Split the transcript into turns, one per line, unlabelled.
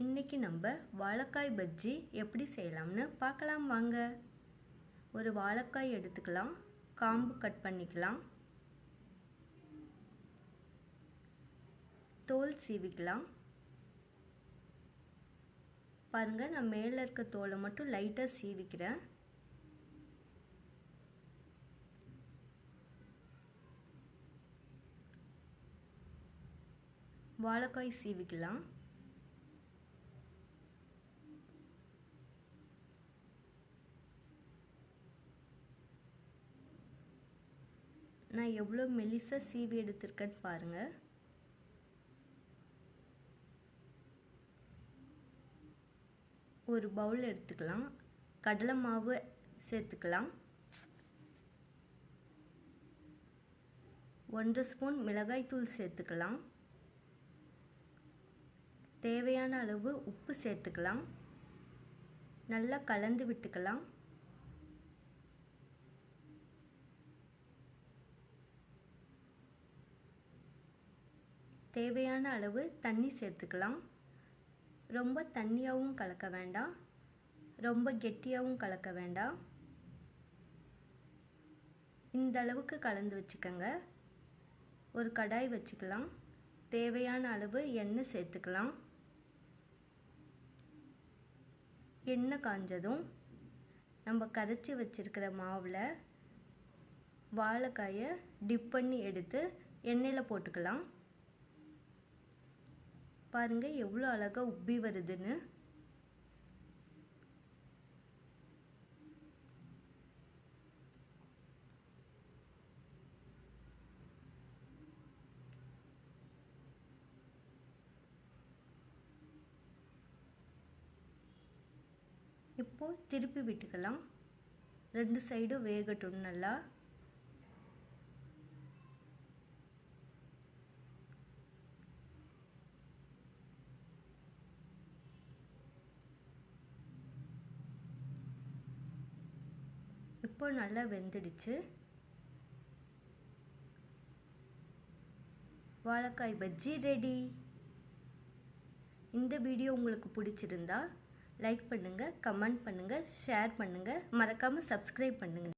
இன்றைக்கி நம்ம வாழைக்காய் பஜ்ஜி எப்படி செய்யலாம்னு பார்க்கலாம் வாங்க. ஒரு வாழைக்காய் எடுத்துக்கலாம், காம்பு கட் பண்ணிக்கலாம், தோல் சீவிக்கலாம். பாருங்கள், நான் மேலே இருக்க தோலை மட்டும் லைட்டாக சீவிக்கிறேன். வாழைக்காய் சீவிக்கலாம். நான் எவ்வளோ மெலிசாக சீவி எடுத்திருக்கேன்னு பாருங்கள். ஒரு பவுல் எடுத்துக்கலாம், கடலை மாவு சேர்த்துக்கலாம், 1 ஸ்பூன் மிளகாய்த்தூள் சேர்த்துக்கலாம், தேவையான அளவு உப்பு சேர்த்துக்கலாம், நல்லா கலந்து விட்டுக்கலாம். தேவையான அளவு தண்ணி சேர்த்துக்கலாம். ரொம்ப தண்ணியாகவும் கலக்க வேண்டாம், ரொம்ப கெட்டியாகவும் கலக்க வேண்டாம். இந்த அளவுக்கு கலந்து வச்சுக்கோங்க. ஒரு கடாய் வச்சுக்கலாம், தேவையான அளவு எண்ணெய் சேர்த்துக்கலாம். எண்ணெய் காஞ்சதும் நம்ம கரைச்சி வச்சிருக்கிற மாவில் வாழைக்காயை டிப் பண்ணி எடுத்து எண்ணெயில் போட்டுக்கலாம். பாருங்க எவ்வளோ அழகாக உப்பி வருதுன்னு. இப்போ திருப்பி விட்டுக்கலாம், 2 சைடும் வேகட்டும் நல்லா. இப்போ நல்லா வெந்துடுச்சு. வாழைக்காய் பஜ்ஜி ரெடி. இந்த வீடியோ உங்களுக்கு பிடிச்சிருந்தா லைக் பண்ணுங்கள், கமெண்ட் பண்ணுங்கள், ஷேர் பண்ணுங்கள், மறக்காமல் சப்ஸ்கிரைப் பண்ணுங்கள்.